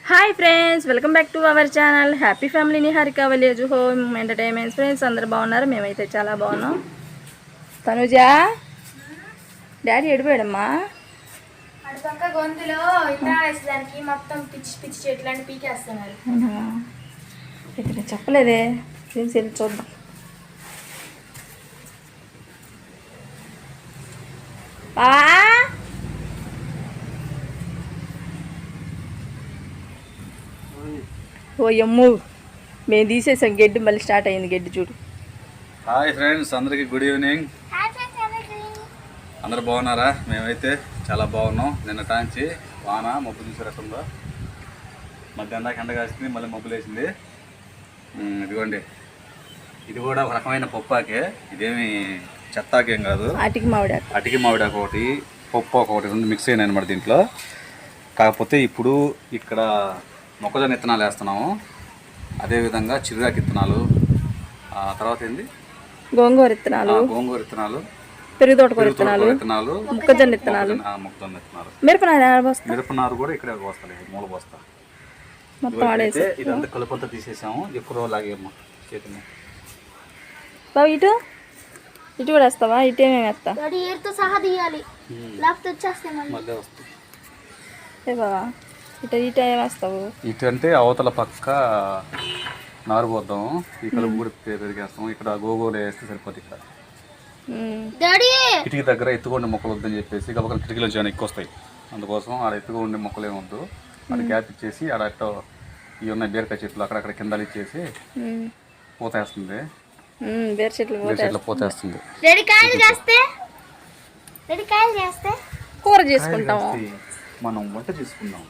Hi friends, welcome back to our channel happy family Niharika village home entertainments. Friends అందరు బాగున్నారు, మేమైతే చాలా బాగున్నాం. తనుజా డాడీ ఎడిపోయాడమ్మా. అటుపక్క గొంతులో ఇట్లా వేసేదానికి మొత్తం పిచ్చి పిచ్చి చెట్లని పీకేస్తున్నారు. ఇక్కడ చెప్పలేదే, వెళ్ళి చూద్దాం. ఓ అమ్ము, మేము తీసేసాం గడ్డి, మళ్ళీ స్టార్ట్ అయింది గడ్డి చూడు. హాయ్ ఫ్రెండ్స్, అందరికీ గుడ్ ఈవినింగ్. అందరు బాగున్నారా? మేమైతే చాలా బాగున్నాం. నిన్న టాంచి వాన మబ్బు చూసే రకంలో మధ్యాహ్నం ఎండ కాసింది, మళ్ళీ మబ్బులు వేసింది. ఇదిగోండి, ఇది కూడా ఒక రకమైన పప్పాకే, ఇదేమి చెత్తాకేం కాదు. అటికి మామిడాకు ఒకటి, పప్పు ఒకటి, రెండు మిక్స్ అయినాయి అనమాట దీంట్లో. కాకపోతే ఇప్పుడు ఇక్కడ మొక్కజొన్న విత్తనాలు వేస్తున్నాము, అదేవిధంగా చిరుగాకి విత్తనాలు, తర్వాత ఏంది గోంగూర విత్తనాలు, పెరుగు తోటకూర విత్తనాలు, మొక్కజొన్న విత్తనాలు, మిరపనారు కూడా ఇక్కడ వస్తాయి, మూల బస్తా మొత్తం. ఇదంతా కలుపంతా తీసేసాము, ఎక్కువ రోజు లాగేమ్మా చేతిని. బాబు ఇటు కూడా వేస్తావా? ఇటేమేమి వేస్తా సహా తీయాలి, లేకపోతే వచ్చేస్తాయి మళ్ళీ వస్తాయి. బాబా ఇటు వేస్తావు? ఇటు అంటే అవతల పక్క నారు పోద్దాము, ఈ కలుపు కూడా పెరిగేస్తాము. ఇక్కడ గోగోలు వేస్తే సరిపోతుంది. ఇక్కడ కిటికీ దగ్గర ఎత్తుగా ఉండే మొక్కలు వద్దని చెప్పేసి గబగల కిటికీలో చాలా ఎక్కువ వస్తాయి, అందుకోసం ఆడ ఎత్తుగా ఉండే మొక్కలు ఏమొద్దు, ఆడ గ్యాప్ ఇచ్చేసి ఆడ అట్టో ఇవి ఉన్నాయి బీరకాయ చెట్లు అక్కడక్కడ కిందలు ఇచ్చేసి పోతేస్తుంది. చెట్లు పోతేస్తుంది. కూర చేసుకుంటాము, మనం వంట చేసుకుందాం.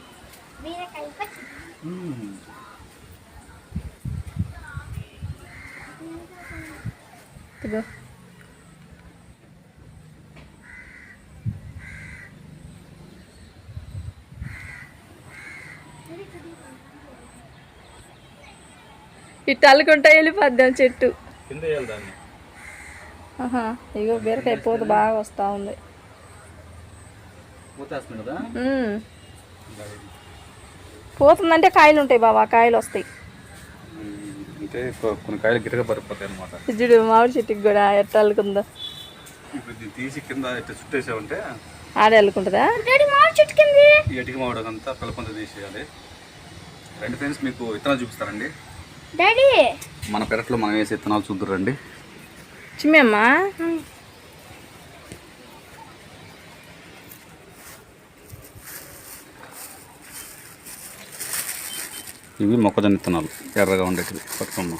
ఇటు అల్లుకుంటా వెళ్ళిపోద్దాం చెట్టు. ఇగో బీరకాయ పూత బాగా వస్తూ ఉంది. పోతుందంటే కాయలు ఉంటాయి బాబా, కాయలు వస్తాయి. కొన్ని కాయలు గిట్టగా పడిపోతాయి అనమాట. చూడు మామిడి చెట్టుకి కూడా ఎట్ట అల్లుకుందో. తీసి కింద చుట్టేసామంటే ఆడే అల్లుకుంటుందా? ఎటికి మామిడి అంతా కలుపంతా తీసేయాలి. రెండు ఫ్రెండ్స్ మీకు విత్తనాలు చూపిస్తారండి. మన పెరట్లో మనం వేసే విత్తనాలు చూద్దురండి. చిమ్మమ్మా ఇవి మొక్కజొన్న విత్తనాలు, ఎర్రగా ఉండేటివి పట్టుకోమ్మా.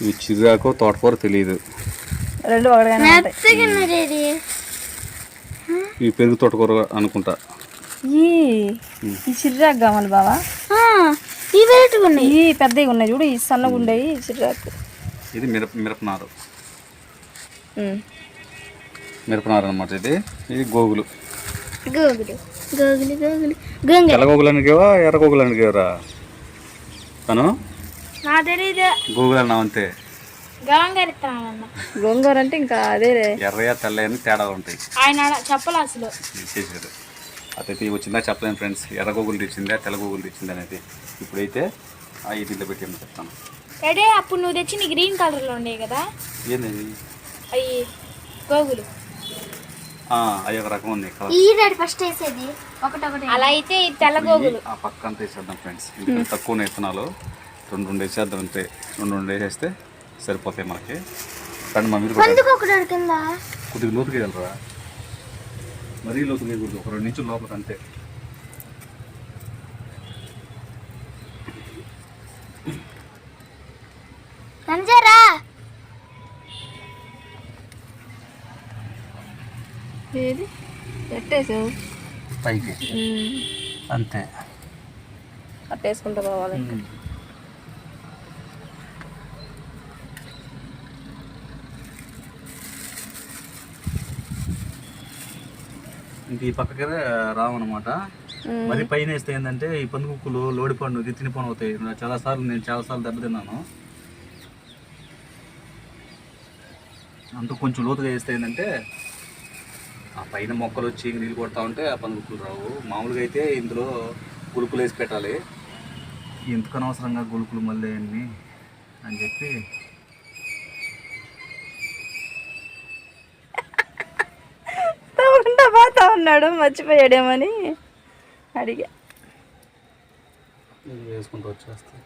ఇవి చిరుగాకు తోటకూర తెలియదు, రెండు ఇవి పెరుగు తోటకూర అనుకుంటా. ఈ చిర్రాకు కావాలి బావా, ఈ పెద్దవి ఉన్నాయి చూడు, ఈ సన్నగా ఉండేవి చిర్రాకు. ఇది మిరపనారు అనమాట. ఇది గోగులు. తెల్ల గోగులు అనికేవా, ఎర్ర గోగులు అనికేవరా? తను గోగులు అన్నావు అంతే. గోంగూర అంటే ఇంకా అదే ఎర్రయ్య తెల్లయని తేడా ఉంటాయి. ఆయన చెప్పలే అసలు చేసారు. అదైతే వచ్చిందా చెప్పలేను ఫ్రెండ్స్, ఎర్ర గోగులు తెచ్చిందా తెల్ల గోగులు తెచ్చిందా అనేది. ఇప్పుడైతే ఆ ఇంట్లో పెట్టి చెప్తాను. అప్పుడు నువ్వు తెచ్చిన గ్రీన్ కలర్ లో ఉండేవి కదా, ఏంది అవి గోగులు. అవి ఒక రకం ఉంది ఫస్ట్ వేసేది ఒకటొకటి, అలా అయితే తెల్ల గోగులు. ఆ పక్క అంతా వేసేద్దాం ఫ్రెండ్స్. తక్కువ విత్తనాలు రెండు వేసేద్దాం అంతే. రెండు వేసేస్తే సరిపోతాయి మనకి. కానీ మా మీరు కొద్దిగా లోతుకి వెళ్ళరా, మరీ లోతుగా వేయకూడదు, ఒక 2 ఇంచుల లోపలికి అంతే. ఏది ఎట్టేసావు పైకి అంతే, అట్టేసుకుంటా పోవాలి. ఇంక ఈ పక్కకే రావన్నమాట. మరి పైన వేస్తే ఏంటంటే ఈ పందుకుక్కలు లోడిపండు ఇది తినిపోను అవుతాయి. నేను చాలాసార్లు దెబ్బతిన్నాను. అంత కొంచెం లోతుగా వేస్తే ఏంటంటే ఆ పైన మొక్కలు వచ్చి నీళ్ళు కొడతా ఉంటే ఆ పందుకులు రావు. మామూలుగా అయితే ఇందులో గులుకులు వేసి పెట్టాలి. ఎందుకు అనవసరంగా గులుకులు మళ్ళీ అన్ని అని చెప్పి తవ్వకుండా పోతా ఉన్నాడు, మర్చిపోయాడేమని అడిగా. వేసుకుంటూ వచ్చేస్తాయి.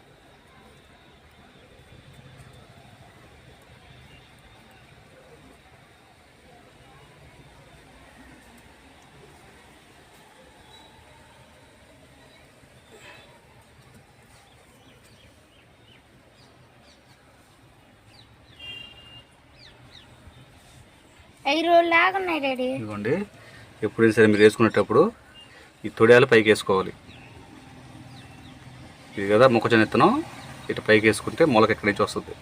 లాగా ఉన్నాయి డాడీ. ఇదిగోండి, ఎప్పుడైనా సరే మీరు వేసుకునేటప్పుడు ఈ తొడియాలు పైకి వేసుకోవాలి. ఇది కదా మొక్కజొన్న విత్తనం, ఇటు పైకి వేసుకుంటే మొలక ఎక్కడి నుంచి వస్తుంది.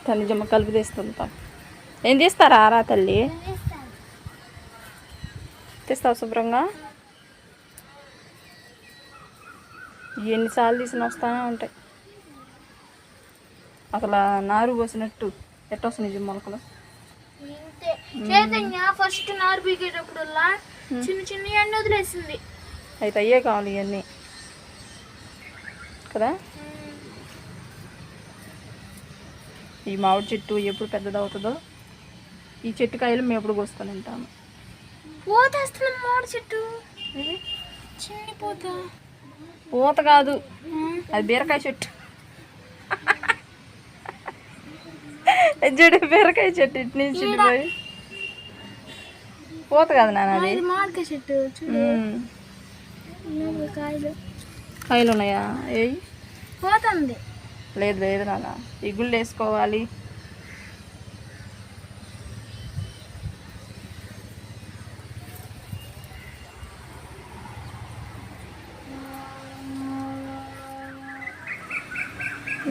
తనుజమ్మ కలుపు తీస్తుంటా. ఏం తీస్తారా రా తల్లి? తీస్తావు శుభ్రంగా. ఎన్నిసార్లు తీసిన వస్తానే ఉంటాయి. అసలు నారు పోసినట్టు ఎట్ట వస్తుంది నిజం మొలకలు. చైతన్య ఫస్ట్ నారు పీకేటప్పుడు చిన్న చిన్న ఎండ వదిలేసింది. అయితే అయ్యే కావాలి ఇవన్నీ కదా. ఈ మామిడి చెట్టు ఎప్పుడు పెద్దదవుతుందో, ఈ చెట్టు కాయలు మేము ఎప్పుడు కోసుకొని ఉంటాము. పోతేస్తున్నాం మామిడి చెట్టు, చిన్న పోత. పూత కాదు, అది బీరకాయ చెట్టు. చూడు బీరకాయ చెట్టు ఇటు నుంచి పోయి. పూత కాదు నాన్న, అది మామిడికాయ చెట్టు. కాయలు కాయలు ఉన్నాయా? ఏయ్ పోతుంది. లేదు లేదు నాన్న, ఈ గుళ్ళు వేసుకోవాలి.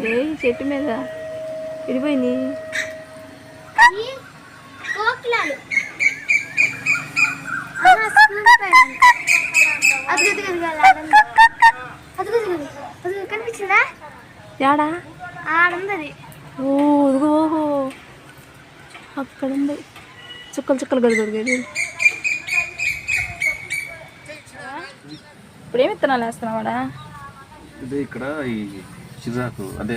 ఏ చెట్టు మీద ఇడిపోయింది. కనిపించిందా? యాడా? ఆడుంది. ఓ ఇదిగో, ఓహో అక్కడ ఉంది. చుక్కలు చుక్కలు గదిగది. ఇప్పుడు ఏమి విత్తనాలు వేస్తున్నావాడా? ఇదే ఇక్కడ ఈ చిరాకు, అదే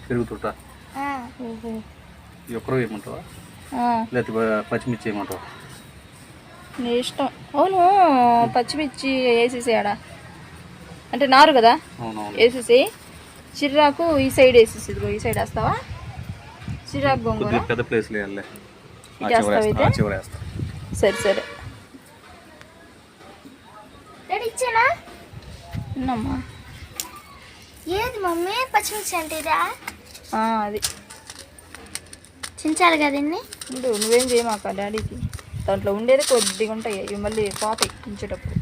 పెరుగుతుంటా. ఒక్కరో వేయమంటావా లేకపోతే పచ్చిమిర్చి వేయమంటావా? నీ ఇష్టం. అవును, పచ్చిమిర్చి వేసేసాడా అంటే నారు కదా, వేసేసి చిర్రాకు ఈ సైడ్ వేసేసి, ఇదిగో ఈ సైడ్ వేస్తావా? చిరాకు గోంగూర పెద్ద ప్లేస్ లేదు. సరే సరే ఇచ్చానా? ఉన్నామ్మా. ఏది మమ్మీ పచ్చిమిర్చి అంటే ఇదా? అది చించాలి కదండి. నువ్వేం చేయమాక డాడీకి. దాంట్లో ఉండేది కొద్దిగా ఉంటాయి, ఇవి మళ్ళీ పోతాయి చించేటప్పుడు.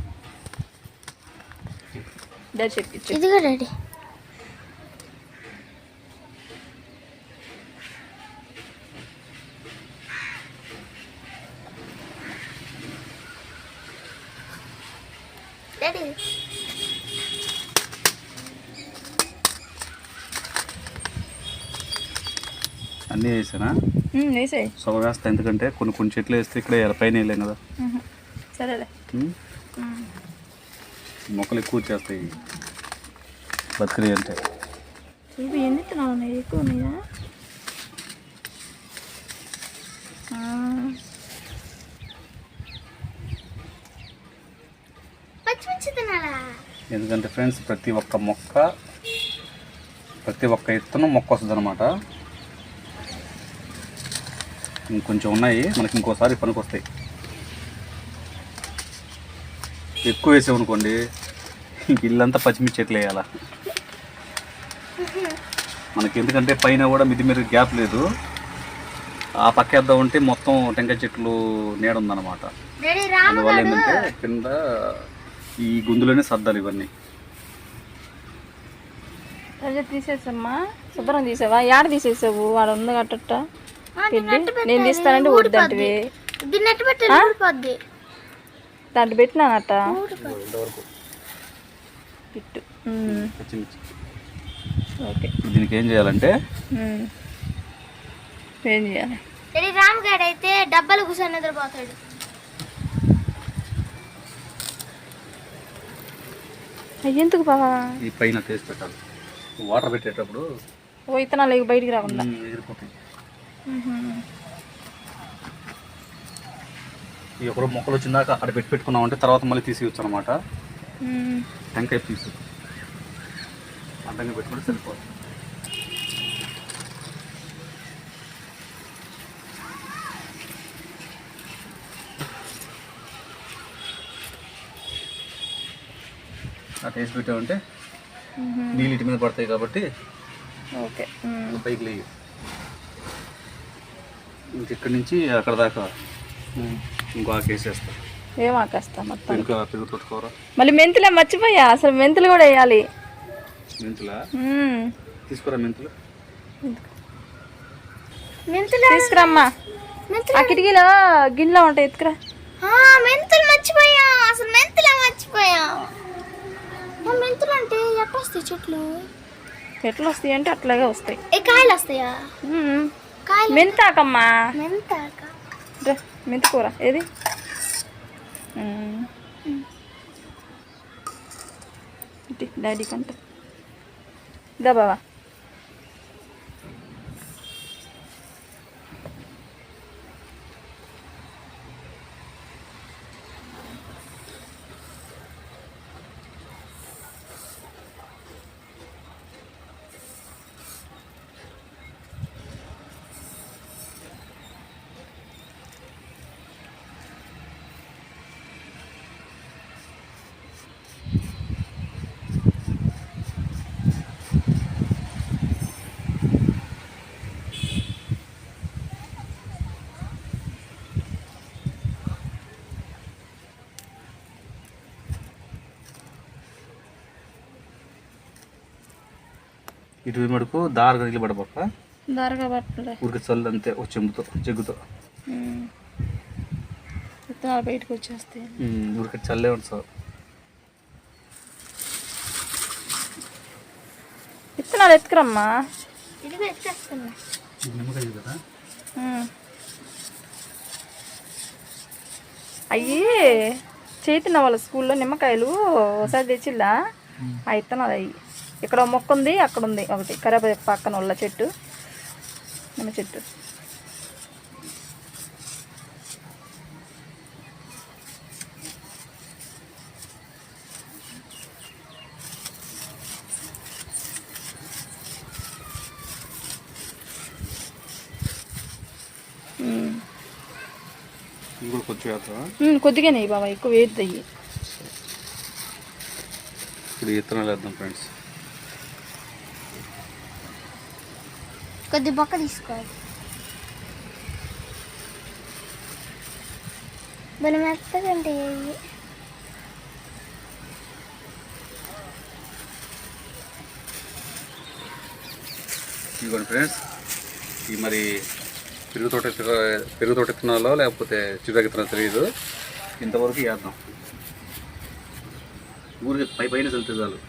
డాడీ చెప్పి ఇదిగో డాడీ. డాడీ అన్నీ వేసానా? వేసాయి సొగ వేస్తా, ఎందుకంటే కొన్ని కొన్ని చెట్లు వేస్తే ఇక్కడ పైన వేయలేం కదా. సరేలే. మొక్కలు ఎక్కువ చేస్తాయి బతికి అంటే. ఇవి ఎన్ని తినాలి ఉన్నాయి? ఎక్కువ ఉన్నాయా? పచ్చిమిర్చి తినాలా? ఎందుకంటే ఫ్రెండ్స్, ప్రతి ఒక్క విత్తనం మొక్క వస్తుంది అనమాట. ఇంకొంచెం ఉన్నాయి మనకి, ఇంకోసారి పనికి వస్తాయి. ఎక్కువ వేసామనుకోండి ఇంక ఇల్లంతా పచ్చిమిర్చి చెట్లు వేయాలా మనకి. ఎందుకంటే పైన కూడా మిది మీద గ్యాప్ లేదు, ఆ పక్క వేద్దాం ఉంటే మొత్తం టెంకాయ చెట్లు నీడ ఉందన్నమాట. అందువల్ల ఏంటంటే కింద ఈ గుందులోనే సర్దాలి ఇవన్నీ. తీసేసమ్మా, శుభ్రం తీసావా? ఏడ తీసేసావు? వాడ ఉంది కట్టట. నేను తీస్తానంటే వద్దంటే దాంట్లో పెట్టినానట. పెట్టు. ఓకే. దీనికి ఏం చేయాలంటే ఏం చేయాలి? రామ్ గారు అయితే డబ్బాలు కూర్చొని నిద్రపోతాడు. ఎందుకు బావా? ఈ పైన టేస్ట్ పెట్టాలి. వాటర్ పెట్టేటప్పుడు ఓ ఇత్తనాలు బయటికి రాకుండా ఎగిరిపోతాయి. ఈ ఒక మొక్కలు వచ్చిందాక అక్కడ పెట్టుకున్నామంటే తర్వాత మళ్ళీ తీసేయచ్చు అనమాట. టెంకాయ పీసు అడ్డంగా పెట్టుకుంటే సరిపోతుంది. ఆ టేస్ట్ పెట్టామంటే నీళ్ళు ఇటు మీద పడతాయి కాబట్టి ఓకే. పైకి లేవు. ఇంకెక్కడి నుంచి అక్కడ దాకా ఇంకో ఆకేసేస్తాం. ఏం ఆకేస్తా మొత్తం? ఇంకా పెరుగు తోటకూర. మళ్ళీ మెంతులే మర్చిపోయా, అసలు మెంతులు కూడా వేయాలి. మెంతులా? తీసుకురా మెంతులు. తీసుకురమ్మా. ఆ కిటికీలో గిన్నెలో ఉంటాయి, ఎత్తుకురా. మెంతులు మర్చిపోయా, అసలు మెంతులే మర్చిపోయా. మెంతులు అంటే ఎట్లా వస్తాయి చెట్లు? ఎట్లా వస్తాయి అంటే అట్లాగే వస్తాయి. కాయలు వస్తాయా? మెంతాకమ్మా. మెంతాక? మెంతి కూర ఏది? డాడీ కంట దా బావా. ఇటు మటుకు దారగా నిలబడబోక దారగా పట్టలే, ఊరికి చల్లు అంతే. ఒక చెంబుతో జగ్గుతో విత్తనాలు బయటకు వచ్చేస్తాయి. ఊరికి చల్లే ఉంటుంది సార్. విత్తనాలు ఎత్తుకురమ్మా. ఇదిగో ఎత్తేస్తున్నా. నిమ్మకాయ కదా అయ్యి చేతున్న వాళ్ళ స్కూల్లో నిమ్మకాయలు ఒకసారి తెచ్చిల్లా. ఆ విత్తనాలు అయ్యి ఇక్కడ మొక్క ఉంది, అక్కడ ఉంది ఒకటి కరేపాకు పక్కన వాళ్ళ చెట్టు, నిమ్మ చెట్టు. ఇంకోటి కొంచెం కొద్దిగా నెయ్యి బాబా, ఎక్కువ వేద్ది అయ్యి. ఇప్పుడు విత్తనాలు వేద్దాం ఫ్రెండ్స్. కొద్ది బొక్క తీసుకోవాలి. మనం మెత్తగంటే ఇదిగోండి ఫ్రెండ్స్, ఈ మరి పెరుగు తోట విత్తనాలో లేకపోతే చిరుకు విత్తనాలు తెలియదు, ఇంతవరకు వేద్దాం. ఊరికి పైన చల్లితే చాలు.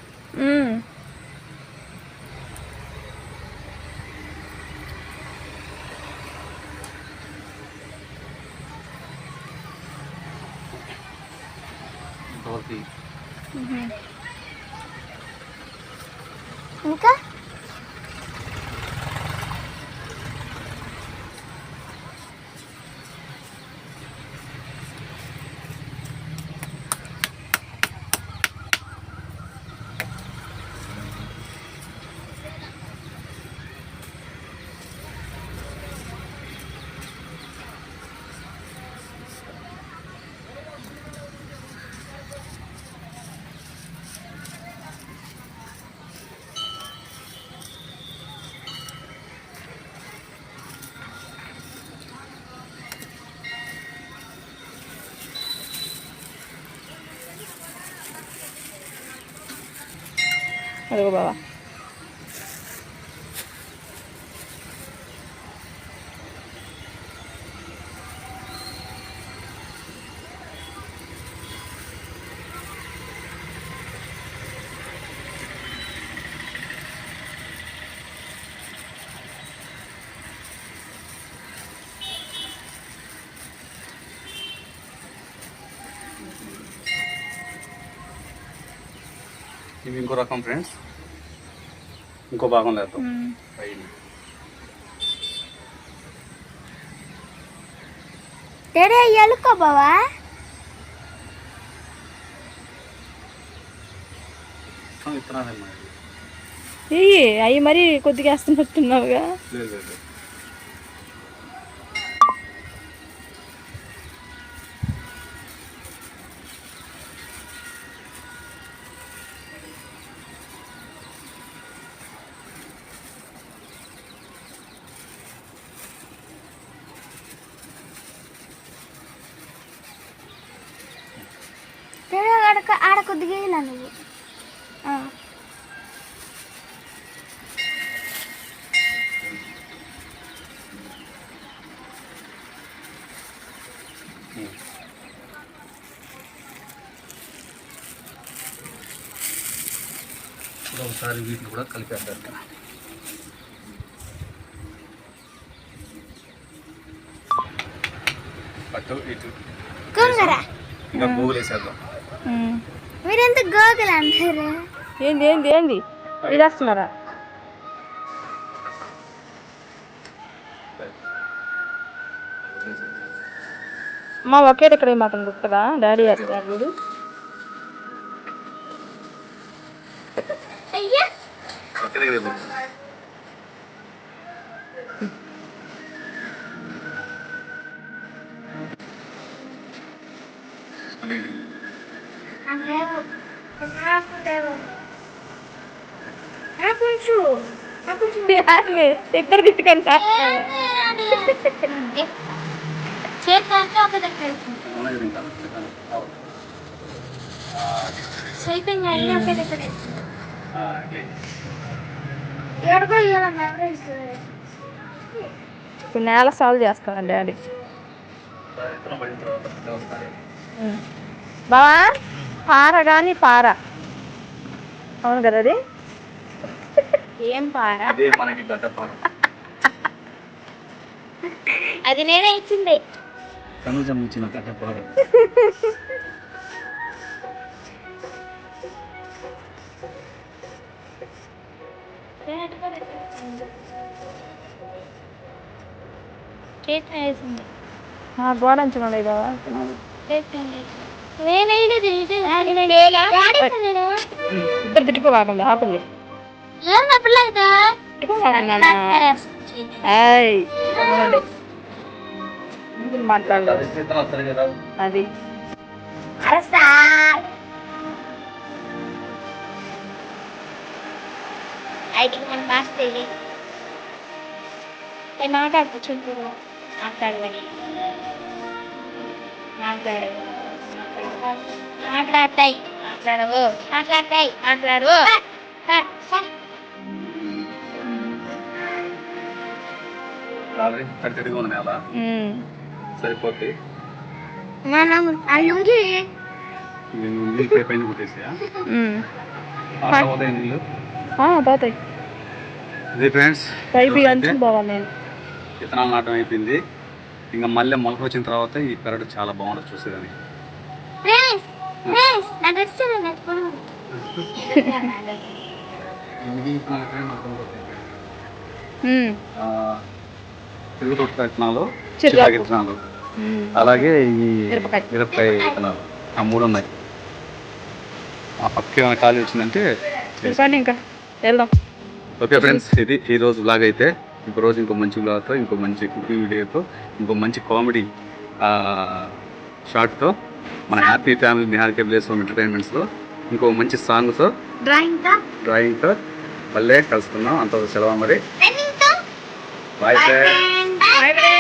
ఇంతవరకు ఇంకా అదిగో బాబా. ఇవి ఇంకో రకం ఫ్రెండ్స్, ఇంకో భాగం లేదు పైన. డాడీ ఎలుకో బావా. విత్తనాలు అవి మరి కొద్దిగా వేస్తున్నట్టున్నావుగా. లేదు లేదు. ఆడ కొద్దిగా వేయాలా నువ్వు? ఒకసారి వీటిని కూడా కలిపేస్తారు కదా. అటు ఇటు ఇంకా గూగుల్ వేసేద్దాం. మీరెంత గోగులు అంటారు? ఏంది ఏంది ఏంది ఇది వేస్తున్నారా? మా ఒకే ఇక్కడ మాత్రం గుర్తుగా డాడీ వేస్తారు. అయ్యా ఇద్దరు తిట్టుకంట ఇప్పుడు నేల సాల్వ్ చేస్తాను డాడీ. బావా పార కానీ పార అవును కదా అది. ఏం పార? అది నేనే ఇచ్చింది. ఇచ్చిన గడ్డపార. గోడంచడం లేదా? ఇద్దరు తిట్టుకోవాలండి ఆపండి. మాట్లాడలేదు అది. మాట్లాడతాయి మాట్లాడవు మాట్లాడతాయి మాట్లాడవు. తడిగా ఉంది నేల సరిపోద్ది. పైన కుట్టేసా నీళ్ళు పోతాయి. ఇది ఫ్రెండ్స్ బాగుంది. విత్తనాలు నాటం అయిపోయింది. ఇంకా మళ్ళీ మొలక వచ్చిన తర్వాత ఈ పెరడు చాలా బాగుంటుంది చూసేదానికి. తిరుగుతోట విత్తనాలు, చిరాకు విత్తనాలు, అలాగే ఈ మిరపకాయ విత్తనాలు, ఆ 3 ఉన్నాయి. ఆ పక్క ఏమైనా ఖాళీ వచ్చిందంటే ఇంకా వెళ్దాం. ఓకే ఫ్రెండ్స్, ఇది ఈరోజు బ్లాగ్ అయితే. ఇంకో రోజు ఇంకో మంచి బ్లాగ్తో, ఇంకో మంచి కుకింగ్ వీడియోతో, ఇంకో మంచి కామెడీ షార్ట్తో, మన happy family Niharika place home ఎంటర్టైన్మెంట్స్లో ఇంకో మంచి సాంగ్తో, డ్రాయింగ్తో మళ్ళీ కలుసుకుందాం. అంత సెలవు మరి. Bye friends.